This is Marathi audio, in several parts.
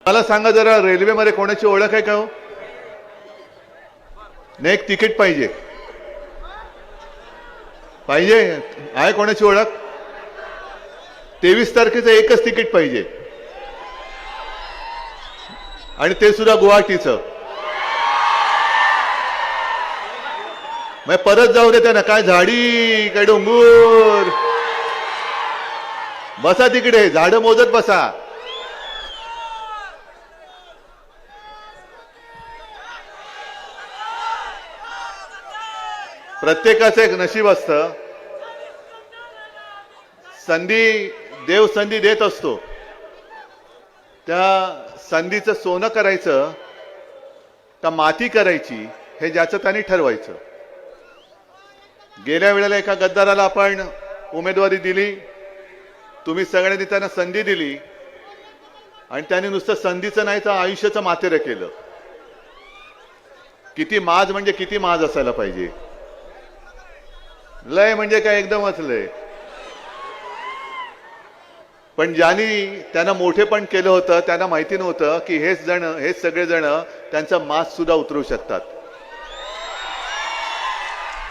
मला सांगा जरा, रेल्वेमध्ये कोणाची ओळख आहे का हो? नाही, एक तिकीट पाहिजे. पाहिजे आहे कोणाची ओळख? 23 तारखेचं एकच तिकीट पाहिजे, आणि ते सुद्धा गुवाहाटीचं. मग परत जाऊ दे त्यांना. काय झाडी, काय डोंगर. बसा तिकडे, झाडं मोजत बसा. प्रत्येकाचं एक नशीब असतं. देव संधी देत असतो. त्या संधीचं सोनं करायचं का माती करायची, हे ज्याचं त्यांनी ठरवायचं. गेल्या वेळेला एका गद्दाराला आपण उमेदवारी दिली, तुम्ही सगळ्यांनी त्यांना संधी दिली, आणि त्यांनी नुसतं संधीचं नाही तर आयुष्याचं मातेरं केलं. किती माज म्हणजे किती माज असायला पाहिजे. लय म्हणजे काय एकदमच लय. पण ज्यांनी त्यांना मोठेपण केलं होतं त्यांना माहिती नव्हतं की हेच सगळे जण त्यांचा माज सुद्धा उतरवू शकतात.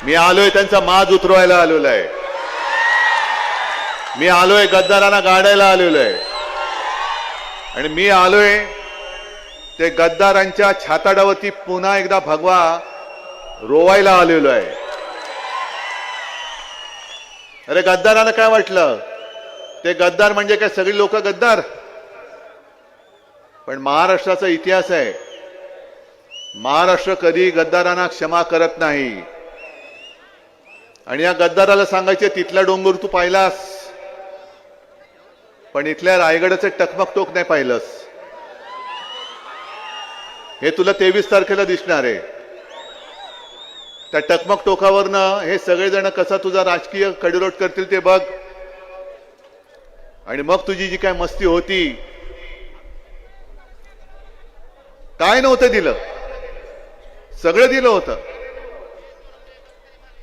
मी आलोय त्यांचा माज उतरवायला आलेलो आहे. मी आलोय गद्दारांना गाडायला आलेलो आहे. आणि मी आलोय ते गद्दारांच्या छाताडावरती पुन्हा एकदा भगवा रोवायला आलेलो आहे. अरे गद्दारांना काय वाटलं? ते गद्दार म्हणजे काय सगळी लोक गद्दार? पण महाराष्ट्राचा इतिहास आहे, महाराष्ट्र कधी गद्दारांना क्षमा करत नाही. आणि या गद्दाराला सांगायचे, तिथला डोंगर तू पाहिलास, पण इथल्या रायगडाचं टकमक टोक नाही पाहिलंस. हे तुला 23 तारखेला दिसणार आहे. त्या टकमक टोकावरनं हे सगळेजण कसा तुझा राजकीय कडेलोट करतील ते बघ. आणि मग तुझी जी काय मस्ती होती, काय नव्हतं दिलं, सगळं दिलं होतं.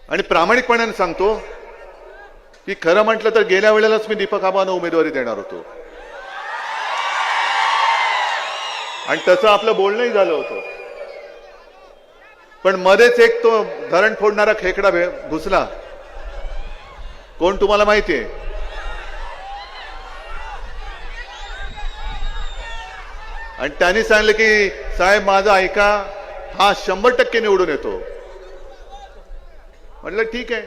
आणि प्रामाणिकपणाने सांगतो की खरं म्हटलं तर गेल्या वेळेलाच मी दीपक आबांना उमेदवारी देणार होतो, आणि तसं आपलं बोलणंही झालं होतं. पण मध्येच एक तो धरण फोडणारा खेकडा घुसला. कोण तुम्हाला माहितीये? आणि त्यांनी सांगितलं की साहेब माझं ऐका, हा 100% निवडून येतो. म्हटलं ठीक आहे.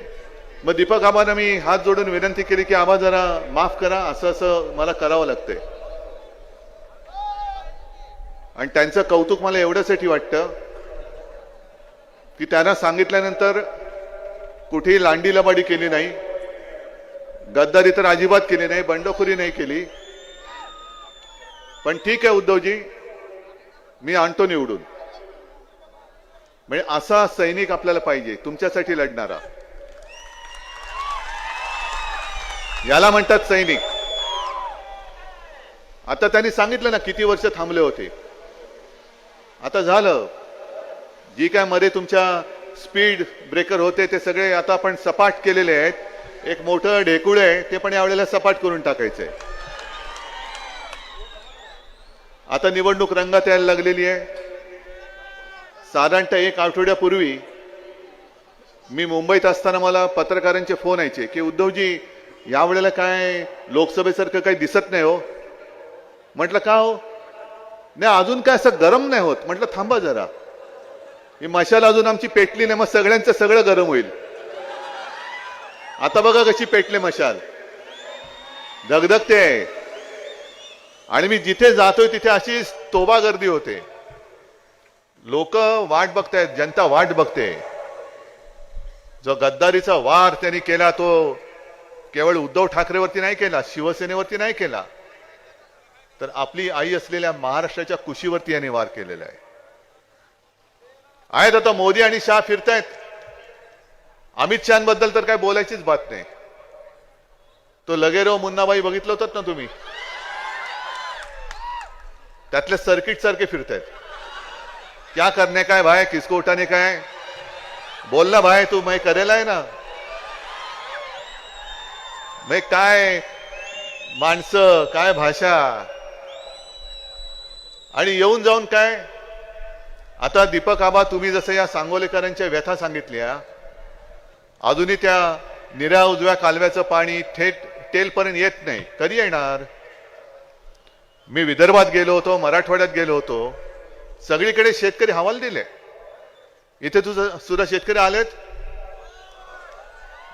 मग दीपक आबांना मी हात जोडून विनंती केली की आबा जरा माफ करा, असं असं मला करावं लागतंय. आणि त्यांचं कौतुक मला एवढ्यासाठी वाटतं की त्यांना सांगितल्यानंतर कुठेही लांडी लबाडी केली नाही, गद्दारी तर अजिबात केली नाही, बंडखोरी नाही केली. पण ठीक आहे उद्धवजी, मी आणतो निवडून. म्हणजे असा सैनिक आपल्याला पाहिजे, तुमच्यासाठी लढणारा. याला म्हणतात सैनिक. आता त्यांनी सांगितलं ना किती वर्ष थांबले होते. आता झालं. जी काय मध्ये तुमच्या स्पीड ब्रेकर होते ते सगळे आता आपण सपाट केलेले आहेत. एक मोठं ढेकुळ आहे, ते पण यावेळेला सपाट करून टाकायचंय. आता निवडणूक रंगात यायला लागलेली आहे. साधारणतः 1 आठवड्यापूर्वी मी मुंबईत असताना मला पत्रकारांचे फोन यायचे की उद्धवजी यावेळेला काय लोकसभेसारखं काही दिसत नाही हो. म्हटलं का हो? नाही अजून काय असं गरम नाही होत. म्हटलं थांबा जरा, ही मशाल अजून आमची पेटली नाही, मग सगळ्यांचं सगळं गरम होईल. आता बघा कशी पेटले मशाल, धगधगते. आणि मी जिथे जातोय तिथे अशी तोबा गर्दी होते. लोक वाट बघतायत, जनता वाट बघते. जो गद्दारीचा वार त्यांनी केला तो केवळ उद्धव ठाकरेवरती नाही केला, शिवसेनेवरती नाही केला, तर आपली आई असलेल्या महाराष्ट्राच्या कुशीवरती यांनी वार केलेला आहे. आहेत आता मोदी आणि शाह फिरतायत. अमित शहाबद्दल तर काय बोलायचीच बात नाही. तो लगेरो मुन्नाबाई बघितलं होतं ना तुम्ही, त्यातले सर्किट सारखे फिरतायत. क्या करने का है भाई, किसको उठाने का है? बोल ना भाई, तू मैं करेला है ना. मैं काय माणसं, काय भाषा. आणि येऊन जाऊन काय, आता दीपक आबा तुम्ही जसं या सांगोलेकरांच्या व्यथा सांगितल्या, अजूनही त्या निऱ्या उजव्या कालव्याचं पाणी थेट टेलपर्यंत येत नाही, कधी येणार? मी विदर्भात गेलो होतो, मराठवाड्यात गेलो होतो, सगळीकडे शेतकरी हवाल दिले. इथे तुझं सुद्धा शेतकरी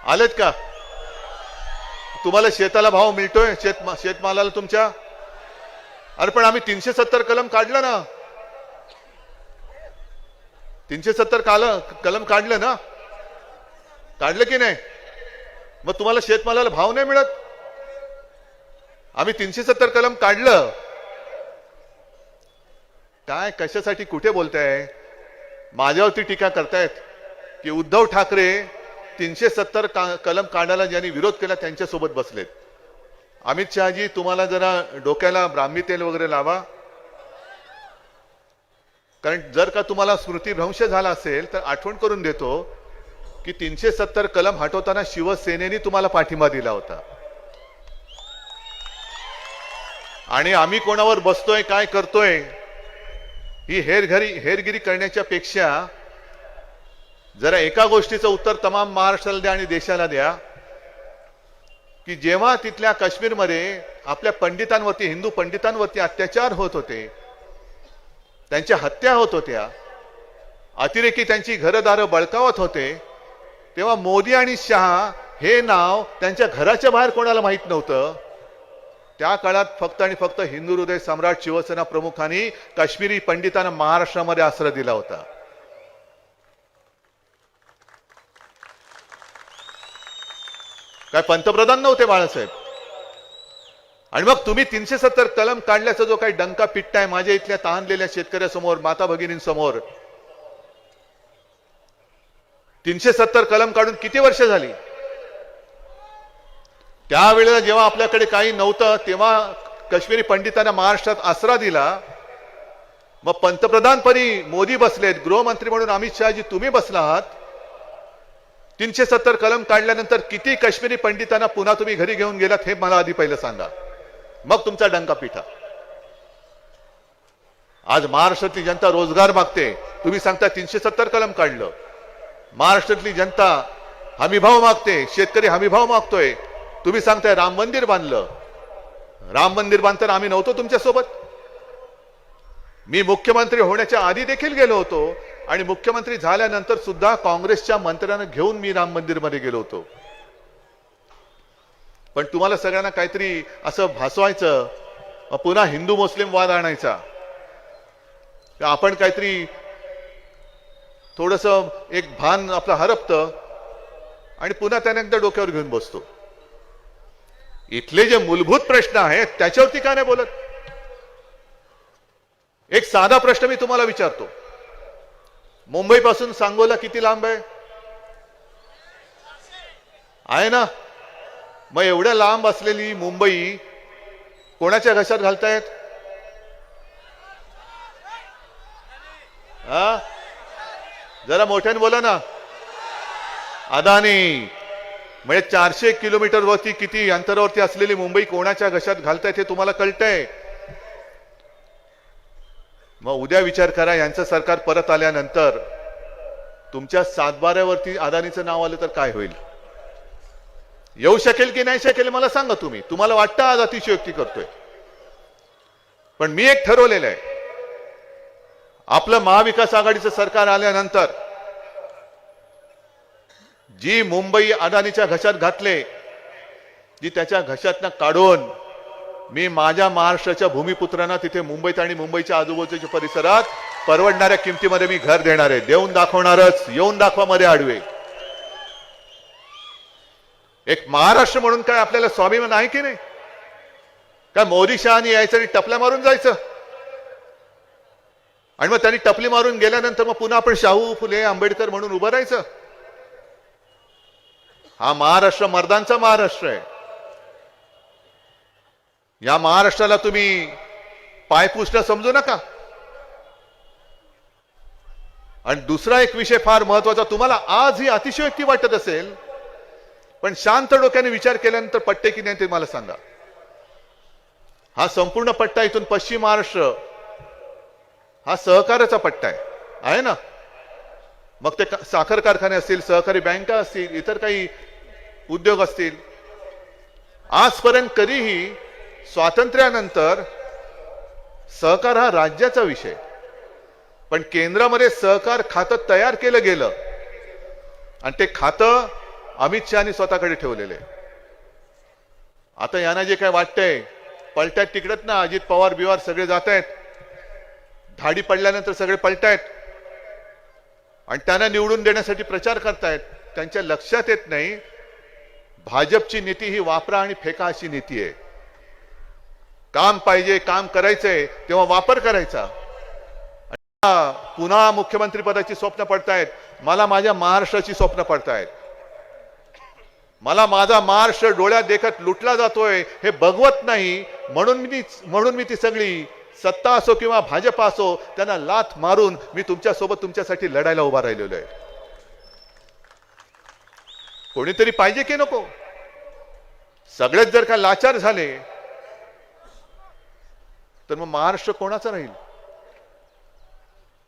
आलेत का? तुम्हाला शेताला भाव मिळतोय शेतमालाला तुमच्या? अरे पण आम्ही 370 कलम काढलं ना, 370 कलम काढलं ना, काढलं की नाही? मग तुम्हाला शेतमालाला भाव नाही मिळत? आम्ही 370 कलम काढलं, काय कशासाठी कुठे बोलताय? माझ्यावरती टीका करतायत की उद्धव ठाकरे 370 कलम काढायला ज्यांनी विरोध केला त्यांच्यासोबत बसलेत. अमित शहाजी तुम्हाला जरा डोक्याला ब्राह्मी तेल वगैरे लावा, कारण जर का तुम्हाला स्मृतिभ्रंश झाला असेल तर आठवण करून देतो की 370 कलम हटवताना शिवसेनेने तुम्हाला पाठिंबा दिला होता. आणि आम्ही कोणावर बसतोय काय करतोय ही हेरगिरी करण्याच्या पेक्षा जरा एका गोष्टीचं उत्तर तमाम महाराष्ट्राला द्या आणि देशाला द्या की जेव्हा तिथल्या काश्मीरमध्ये आपल्या पंडितांवरती, हिंदू पंडितांवरती अत्याचार होत होते, त्यांच्या हत्या होत होत्या, अतिरेकी त्यांची घरदारं बळकावत होते, तेव्हा मोदी आणि शहा हे नाव त्यांच्या घराच्या बाहेर कोणाला माहित नव्हतं. त्या काळात फक्त आणि फक्त हिंदू हृदय सम्राट शिवसेना प्रमुखांनी काश्मीरी पंडितांना महाराष्ट्रामध्ये आश्रय दिला होता. काय पंतप्रधान नव्हते बाळासाहेब? आणि मग तुम्ही 370 कलम काढल्याचा जो काही डंका पिट्टाय माझ्या इथल्या तहानलेल्या शेतकऱ्यासमोर, माता भगिनींसमोर, 370 कलम काढून किती वर्ष झाली? त्यावेळेला जेव्हा आपल्याकडे काही नव्हतं तेव्हा काश्मीरी पंडितांना महाराष्ट्रात आसरा दिला. मग पंतप्रधानपदी मोदी बसलेत, गृहमंत्री म्हणून अमित शहाजी तुम्ही बसला आहात. 370 कलम काढल्यानंतर किती काश्मीरी पंडितांना पुन्हा तुम्ही घरी घेऊन गेलात हे मला आधी पहिलं सांगा, मग तुमचा डंका पिठा. आज महाराष्ट्रातली जनता रोजगार मागते, तुम्ही सांगता 370 कलम काढलं. महाराष्ट्रातली जनता हमीभाव मागते, शेतकरी हमीभाव मागतोय, तुम्ही सांगताय राम मंदिर बांधलं. राम मंदिर बांधताना आम्ही नव्हतो तुमच्यासोबत? मी मुख्यमंत्री होण्याच्या आधी देखील गेलो होतो आणि मुख्यमंत्री झाल्यानंतर सुद्धा काँग्रेसच्या मंत्र्यांना घेऊन मी राम मंदिर मध्ये गेलो होतो. पण तुम्हाला सगळ्यांना काहीतरी असं भासवायचं, पुन्हा हिंदू मुस्लिम वाद आणायचा, आपण काहीतरी थोडस एक भान आपलं हरपतं आणि पुन्हा त्याने एकदा डोक्यावर घेऊन बसतो. इथले जे मूलभूत प्रश्न आहेत त्याच्यावरती का नाही बोलत? एक साधा प्रश्न मी तुम्हाला विचारतो, मुंबई पासून सांगोला किती लांब आहे ना? मग एवढ्या लांब असलेली मुंबई कोणाच्या घशात घालतायत? हा, जरा मोठ्याने बोला ना. अदानी. म्हणजे 400 किलोमीटर वरती किती अंतरावरती असलेली मुंबई कोणाच्या घशात घालतायत हे तुम्हाला कळतंय? मग उद्या विचार करा, यांचं सरकार परत आल्यानंतर तुमच्या सातबाऱ्यावरती अदानीचं नाव आलं तर काय होईल? येऊ शकेल की नाही शकेल मला सांगा तुम्ही. तुम्हाला वाटतं आज अतिशयोक्ती करतोय, पण मी एक ठरवलेलं आहे, आपलं महाविकास आघाडीचं सरकार आल्यानंतर जी मुंबई अदानीच्या घशात घातले, जी त्याच्या घशातनं काढून मी माझ्या महाराष्ट्राच्या भूमिपुत्रांना तिथे मुंबईत आणि मुंबईच्या आजूबाजूच्या परिसरात परवडणाऱ्या किमतीमध्ये मी घर देणार आहे. देऊन दाखवणारच. येऊन दाखवा मध्ये आडवे. एक महाराष्ट्र म्हणून काय आपल्याला स्वाभिमान आहे की नाही? काय मोदी शहानी यायचं आणि टपल्या मारून जायचं आणि मग त्यांनी टपली मारून गेल्यानंतर मग पुन्हा आपण शाहू फुले आंबेडकर म्हणून उभं राहायचं? हा महाराष्ट्र मर्दांचा महाराष्ट्र आहे. या महाराष्ट्राला तुम्ही पायपुसणं समजू नका. आणि दुसरा एक विषय फार महत्वाचा, तुम्हाला आज ही अतिशयोक्ती वाटत असेल, पण शांत डोक्याने विचार केल्यानंतर पट्टे की नाही ते मला सांगा. हा संपूर्ण पट्टा इथून पश्चिम महाराष्ट्र हा सहकाराचा पट्टा आहे ना. मग ते साखर कारखाने असतील, सहकारी बँका असतील, इतर काही उद्योग असतील. आजपर्यंत कधीही स्वातंत्र्यानंतर सहकार हा राज्याचा विषय, पण केंद्रामध्ये सहकार खातं तयार केलं गेलं आणि ते खातं अमित शहानी स्वतःकडे ठेवलेले. आता यांना जे काय वाटतंय, पलट्यात तिकडत ना, अजित पवार बिवार सगळे जात आहेत, धाडी पडल्यानंतर सगळे पलटायत आणि त्यांना निवडून देण्यासाठी प्रचार करतायत. त्यांच्या लक्षात येत नाही भाजपची नीती ही वापरा आणि फेका अशी नीती आहे. काम पाहिजे, काम करायचंय तेव्हा वापर करायचा. पुन्हा मुख्यमंत्री पदाची स्वप्न पडतायत, मला माझ्या महाराष्ट्राची स्वप्न पडतायत. मला माझा महाराष्ट्र डोळ्यात देखत लुटला जातोय हे बघवत नाही, म्हणून मी ती सगळी सत्ता असो किंवा भाजप असो त्यांना लाथ मारून मी तुमच्यासोबत तुमच्यासाठी लढायला उभा राहिलेलो आहे. कोणीतरी पाहिजे की नको? सगळेच जर का लाचार झाले तर मग महाराष्ट्र कोणाचा राहील?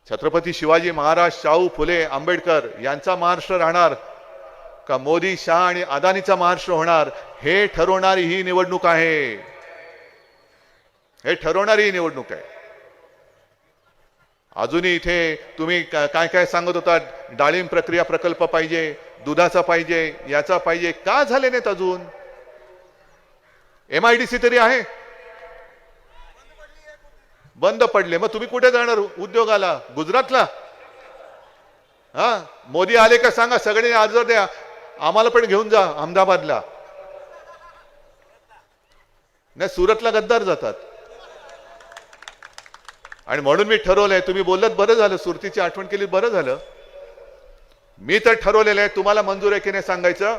छत्रपती शिवाजी महाराज, शाहू फुले, आंबेडकर यांचा महाराष्ट्र राहणार का मोदी, शाह आणि अदानीचा महाराष्ट्र होणार? हे ठरवणारी ही निवडणूक आहे. हे ठरवणारी ही निवडणूक आहे. अजूनही इथे तुम्ही काय काय सांगत होता, डाळिंब प्रक्रिया प्रकल्प पाहिजे, दुधाचा पाहिजे, याचा पाहिजे, का झाले नाहीत अजून? MIDC तरी आहे, बंद पडले. मग तुम्ही कुठे जाणार उद्योगाला? गुजरातला? हा, मोदी आले का सांगा, सगळे अर्ज द्या, आम्हाला पण घेऊन जा अहमदाबादला. नाही, सुरतला गद्दार जातात. आणि म्हणून मी ठरवलंय, तुम्ही बोलत बरं झालं, सुरतीची आठवण केली बरं झालं. मी तर ठरवलेलं आहे, तुम्हाला मंजूर आहे की नाही सांगायचं.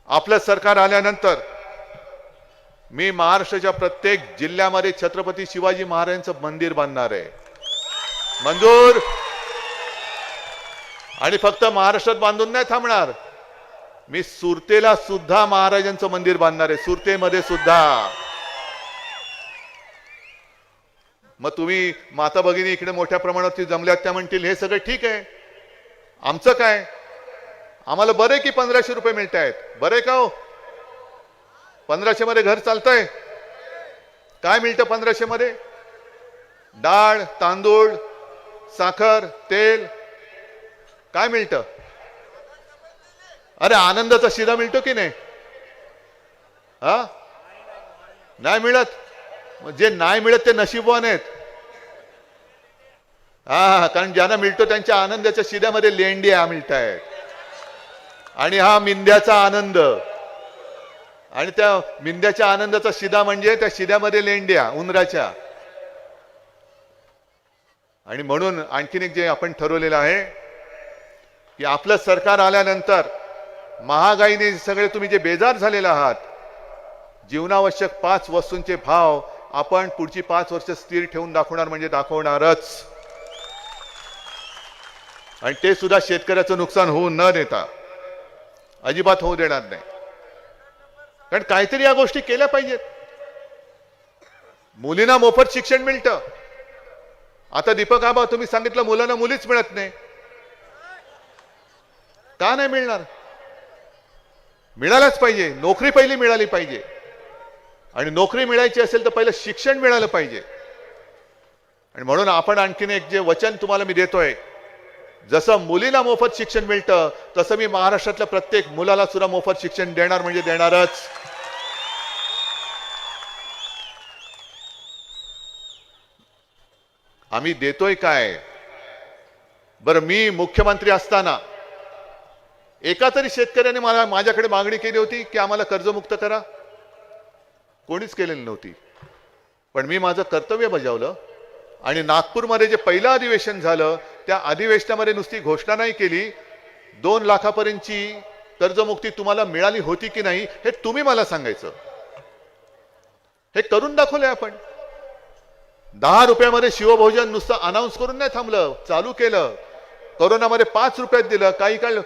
आपलं सरकार आल्यानंतर मी महाराष्ट्राच्या प्रत्येक जिल्ह्यामध्ये छत्रपती शिवाजी महाराजांचं मंदिर बांधणार आहे. मंजूर. आणि फक्त महाराष्ट्रात बांधून नाही थांबणार, मी सुरतेला सुद्धा महाराजांचं मंदिर बांधणार आहे, सुरतेमध्ये सुद्धा. मग तुम्ही माता भगिनी इकडे मोठ्या प्रमाणावरती जमल्यात, त्या म्हणतील हे सगळं ठीक आहे, आमचं काय? आम्हाला बरे की 1500 रुपये मिळत आहेत. बरे का हो? 1500 मध्ये घर चालतंय? काय मिळतं 1500 मध्ये? डाळ, तांदूळ, साखर, तेल, काय मिळतं? अरे आनंदाचा शिधा मिळतो की नाही? हा, नाही मिळत. जे नाही मिळत ते नशीबवान आहेत. हा, कारण ज्यांना मिळतो त्यांच्या आनंदाच्या शिद्यामध्ये लेंड्या मिळत आहेत. आणि हा मिंद्याचा आनंद, आणि त्या मिंद्याच्या आनंदाचा शिदा म्हणजे त्या शिद्यामध्ये लेंड्या उंदराच्या. आणि म्हणून आणखीन एक जे आपण ठरवलेलं आहे की आपलं सरकार आल्यानंतर महागाईने सगळे तुम्ही जे बेजार झालेले आहात, जीवनावश्यक 5 वस्तूंचे भाव आपण पुढची 5 वर्ष स्थिर ठेवून दाखवणार, म्हणजे दाखवणारच. आणि ते सुद्धा शेतकऱ्याचं नुकसान होऊ न देता, अजिबात होऊ देणार नाही. कारण काहीतरी या गोष्टी केल्या पाहिजेत. मुलींना मोफत शिक्षण मिळतं. आता दीपक आबा तुम्ही सांगितलं मुलांना मुलीच मिळत नाही. का नाही मिळणार? मिळायलाच पाहिजे. नोकरी पहिली मिळाली पाहिजे. आणि नोकरी मिळायची असेल तर पहिलं शिक्षण मिळालं पाहिजे. आणि म्हणून आपण आणखीन एक जे वचन तुम्हाला मी देतोय, जसं मुलीला मोफत शिक्षण मिळतं तसं मी महाराष्ट्रातल्या प्रत्येक मुलाला सुद्धा मोफत शिक्षण देणार, म्हणजे देणारच. आम्ही देतोय काय? बरं, मी मुख्यमंत्री असताना एका तरी शेतकऱ्याने माझ्याकडे मागणी केली होती की आम्हाला कर्जमुक्त करा? कोणीच केलेली नव्हती. पण मी माझं कर्तव्य बजावलं आणि नागपूरमध्ये जे पहिलं अधिवेशन झालं त्या अधिवेशनामध्ये नुसती घोषणा नाही केली, 2 लाखापर्यंतची कर्जमुक्ती तुम्हाला मिळाली होती की नाही हे तुम्ही मला सांगायचं. हे करून दाखवलंय आपण. 10 रुपयामध्ये शिवभोजन नुसतं अनाऊन्स करून नाही थांबलं, चालू केलं. कोरोनामध्ये 5 रुपयात दिलं. काही काळ